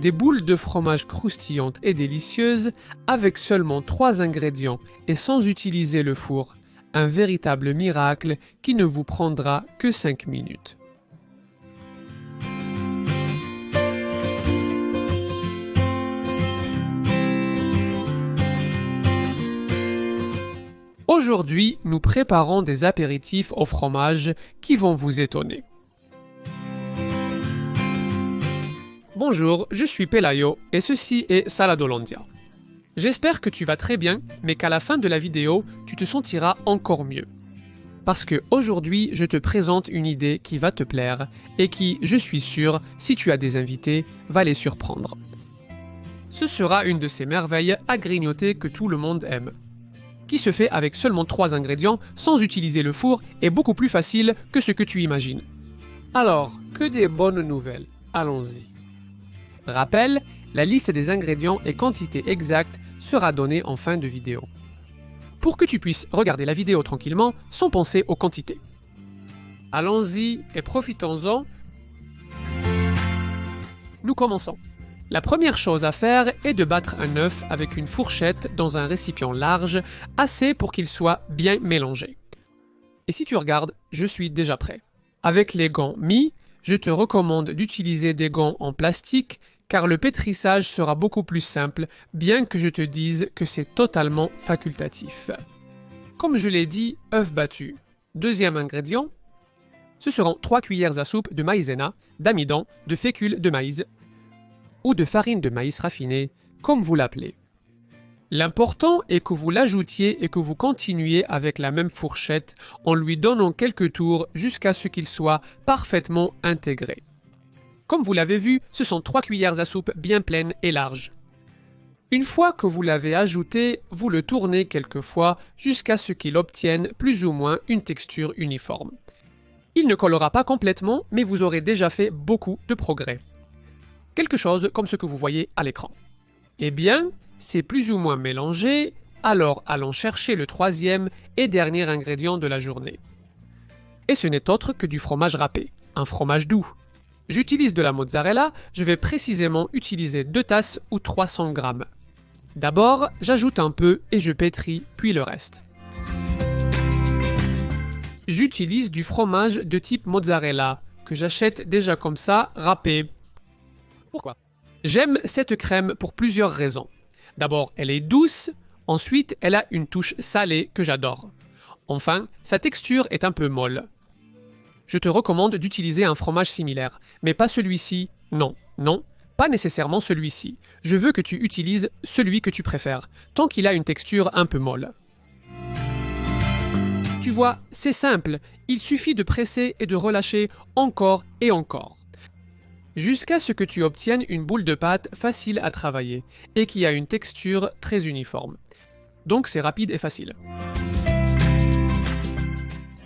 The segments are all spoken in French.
Des boules de fromage croustillantes et délicieuses avec seulement 3 ingrédients et sans utiliser le four. Un véritable miracle qui ne vous prendra que 5 minutes. Aujourd'hui, nous préparons des apéritifs au fromage qui vont vous étonner. Bonjour, je suis Pelayo et ceci est Saladolandia. J'espère que tu vas très bien, mais qu'à la fin de la vidéo, tu te sentiras encore mieux. Parce que aujourd'hui, je te présente une idée qui va te plaire et qui, je suis sûr, si tu as des invités, va les surprendre. Ce sera une de ces merveilles à grignoter que tout le monde aime, qui se fait avec seulement 3 ingrédients sans utiliser le four et beaucoup plus facile que ce que tu imagines. Alors, que des bonnes nouvelles, allons-y. Rappel, la liste des ingrédients et quantités exactes sera donnée en fin de vidéo. Pour que tu puisses regarder la vidéo tranquillement sans penser aux quantités. Allons-y et profitons-en. Nous commençons. La première chose à faire est de battre un œuf avec une fourchette dans un récipient large, assez pour qu'il soit bien mélangé. Et si tu regardes, je suis déjà prêt. Avec les gants mis, je te recommande d'utiliser des gants en plastique car le pétrissage sera beaucoup plus simple, bien que je te dise que c'est totalement facultatif. Comme je l'ai dit, œuf battu. Deuxième ingrédient, ce seront 3 cuillères à soupe de maïzena, d'amidon, de fécule de maïs ou de farine de maïs raffinée, comme vous l'appelez. L'important est que vous l'ajoutiez et que vous continuiez avec la même fourchette en lui donnant quelques tours jusqu'à ce qu'il soit parfaitement intégré. Comme vous l'avez vu, ce sont 3 cuillères à soupe bien pleines et larges. Une fois que vous l'avez ajouté, vous le tournez quelques fois jusqu'à ce qu'il obtienne plus ou moins une texture uniforme. Il ne collera pas complètement, mais vous aurez déjà fait beaucoup de progrès. Quelque chose comme ce que vous voyez à l'écran. Eh bien, c'est plus ou moins mélangé, alors allons chercher le 3e et dernier ingrédient de la journée. Et ce n'est autre que du fromage râpé, un fromage doux. J'utilise de la mozzarella, je vais précisément utiliser 2 tasses ou 300 grammes. D'abord, j'ajoute un peu et je pétris, puis le reste. J'utilise du fromage de type mozzarella, que j'achète déjà comme ça, râpé. Pourquoi? J'aime cette crème pour plusieurs raisons. D'abord, elle est douce, ensuite, elle a une touche salée que j'adore. Enfin, sa texture est un peu molle. Je te recommande d'utiliser un fromage similaire, mais pas celui-ci, non, pas nécessairement celui-ci. Je veux que tu utilises celui que tu préfères, tant qu'il a une texture un peu molle. Tu vois, c'est simple, il suffit de presser et de relâcher encore et encore. Jusqu'à ce que tu obtiennes une boule de pâte facile à travailler et qui a une texture très uniforme. Donc c'est rapide et facile.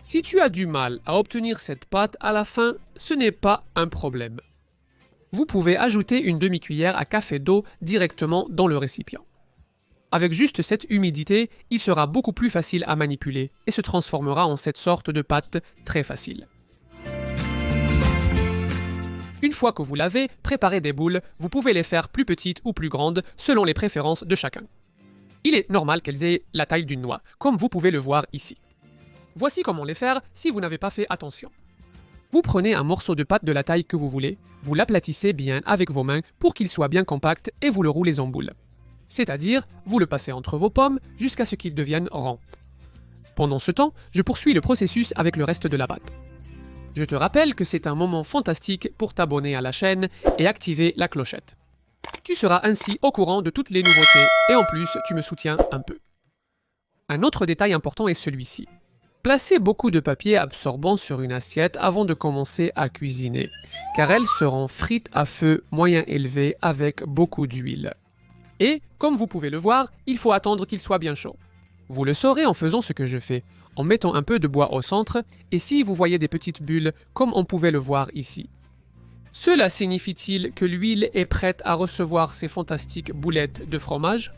Si tu as du mal à obtenir cette pâte à la fin, ce n'est pas un problème. Vous pouvez ajouter une demi-cuillère à café d'eau directement dans le récipient. Avec juste cette humidité, il sera beaucoup plus facile à manipuler et se transformera en cette sorte de pâte très facile. Une fois que vous l'avez, préparez des boules, vous pouvez les faire plus petites ou plus grandes selon les préférences de chacun. Il est normal qu'elles aient la taille d'une noix, comme vous pouvez le voir ici. Voici comment les faire si vous n'avez pas fait attention. Vous prenez un morceau de pâte de la taille que vous voulez, vous l'aplatissez bien avec vos mains pour qu'il soit bien compact et vous le roulez en boule. C'est-à-dire, vous le passez entre vos pommes jusqu'à ce qu'il devienne rond. Pendant ce temps, je poursuis le processus avec le reste de la pâte. Je te rappelle que c'est un moment fantastique pour t'abonner à la chaîne et activer la clochette. Tu seras ainsi au courant de toutes les nouveautés et en plus, tu me soutiens un peu. Un autre détail important est celui-ci. Placez beaucoup de papier absorbant sur une assiette avant de commencer à cuisiner, car elles seront frites à feu moyen élevé avec beaucoup d'huile. Et, comme vous pouvez le voir, il faut attendre qu'il soit bien chaud. Vous le saurez en faisant ce que je fais, en mettant un peu de bois au centre, et si vous voyez des petites bulles, comme on pouvait le voir ici. Cela signifie-t-il que l'huile est prête à recevoir ces fantastiques boulettes de fromage?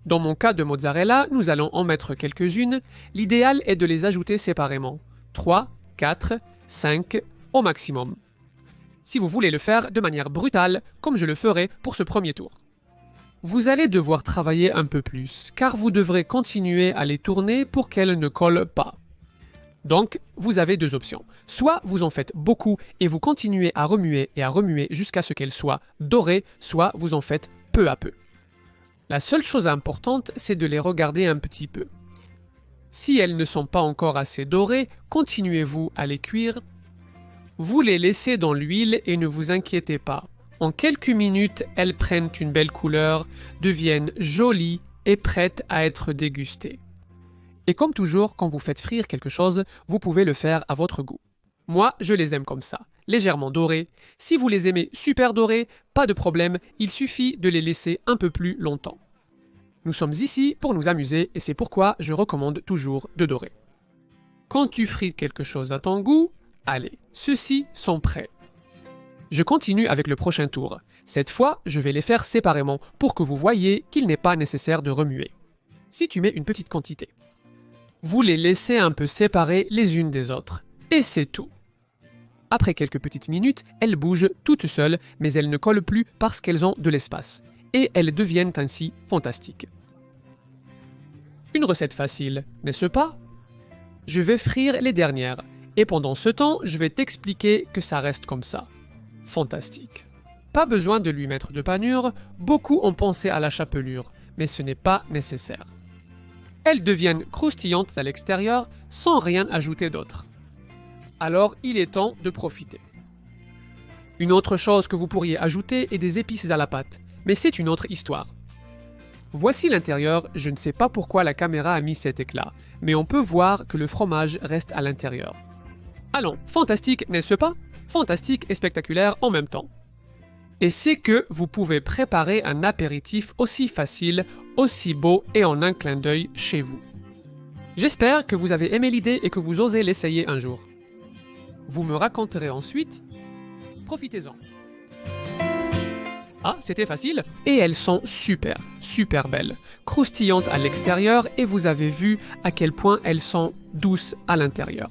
Dans mon cas de mozzarella, nous allons en mettre quelques-unes. L'idéal est de les ajouter séparément. 3, 4, 5 au maximum. si vous voulez le faire de manière brutale, comme je le ferai pour ce premier tour. Vous allez devoir travailler un peu plus, car vous devrez continuer à les tourner pour qu'elles ne collent pas. Donc, vous avez deux options. Soit vous en faites beaucoup et vous continuez à remuer jusqu'à ce qu'elles soient dorées, soit vous en faites peu à peu. La seule chose importante, c'est de les regarder un petit peu. Si elles ne sont pas encore assez dorées, continuez-vous à les cuire. Vous les laissez dans l'huile et ne vous inquiétez pas. En quelques minutes, elles prennent une belle couleur, deviennent jolies et prêtes à être dégustées. Et comme toujours, quand vous faites frire quelque chose, vous pouvez le faire à votre goût. Moi, je les aime comme ça, légèrement dorés. Si vous les aimez super dorés, pas de problème, il suffit de les laisser un peu plus longtemps. Nous sommes ici pour nous amuser et c'est pourquoi je recommande toujours de dorer. Quand tu frites quelque chose à ton goût, allez, ceux-ci sont prêts. Je continue avec le prochain tour. Cette fois, je vais les faire séparément pour que vous voyez qu'il n'est pas nécessaire de remuer. Si tu mets une petite quantité, vous les laissez un peu séparées les unes des autres. Et c'est tout. Après quelques petites minutes, elles bougent toutes seules, mais elles ne collent plus parce qu'elles ont de l'espace. Et elles deviennent ainsi fantastiques. Une recette facile, n'est-ce pas? Je vais frire les dernières. Et pendant ce temps, je vais t'expliquer que ça reste comme ça. Fantastique. Pas besoin de lui mettre de panure, beaucoup ont pensé à la chapelure, mais ce n'est pas nécessaire. Elles deviennent croustillantes à l'extérieur sans rien ajouter d'autre. Alors il est temps de profiter. Une autre chose que vous pourriez ajouter est des épices à la pâte, mais c'est une autre histoire. Voici l'intérieur, je ne sais pas pourquoi la caméra a mis cet éclat, mais on peut voir que le fromage reste à l'intérieur. Allons, fantastique, n'est-ce pas? Fantastique et spectaculaire en même temps. Et c'est que vous pouvez préparer un apéritif aussi facile, aussi beau et en un clin d'œil chez vous. J'espère que vous avez aimé l'idée et que vous osez l'essayer un jour. Vous me raconterez ensuite. Profitez-en. Ah, c'était facile. Et elles sont super, super belles. Croustillantes à l'extérieur et vous avez vu à quel point elles sont douces à l'intérieur.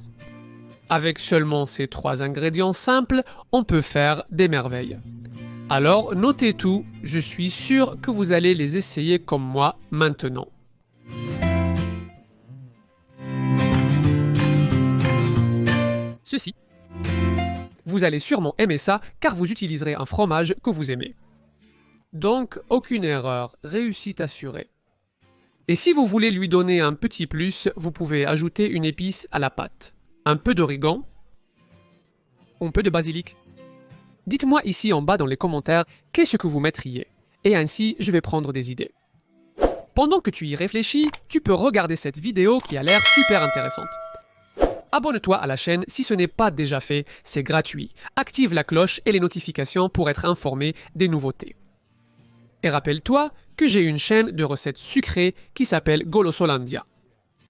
Avec seulement ces 3 ingrédients simples, on peut faire des merveilles. Alors, notez tout, je suis sûr que vous allez les essayer comme moi maintenant. Ceci. Vous allez sûrement aimer ça car vous utiliserez un fromage que vous aimez. Donc, aucune erreur, réussite assurée. Et si vous voulez lui donner un petit plus, vous pouvez ajouter une épice à la pâte. Un peu d'origan, un peu de basilic. Dites-moi ici en bas dans les commentaires qu'est-ce que vous mettriez. Et ainsi, je vais prendre des idées. Pendant que tu y réfléchis, tu peux regarder cette vidéo qui a l'air super intéressante. Abonne-toi à la chaîne si ce n'est pas déjà fait, c'est gratuit. Active la cloche et les notifications pour être informé des nouveautés. Et rappelle-toi que j'ai une chaîne de recettes sucrées qui s'appelle Golosolandia.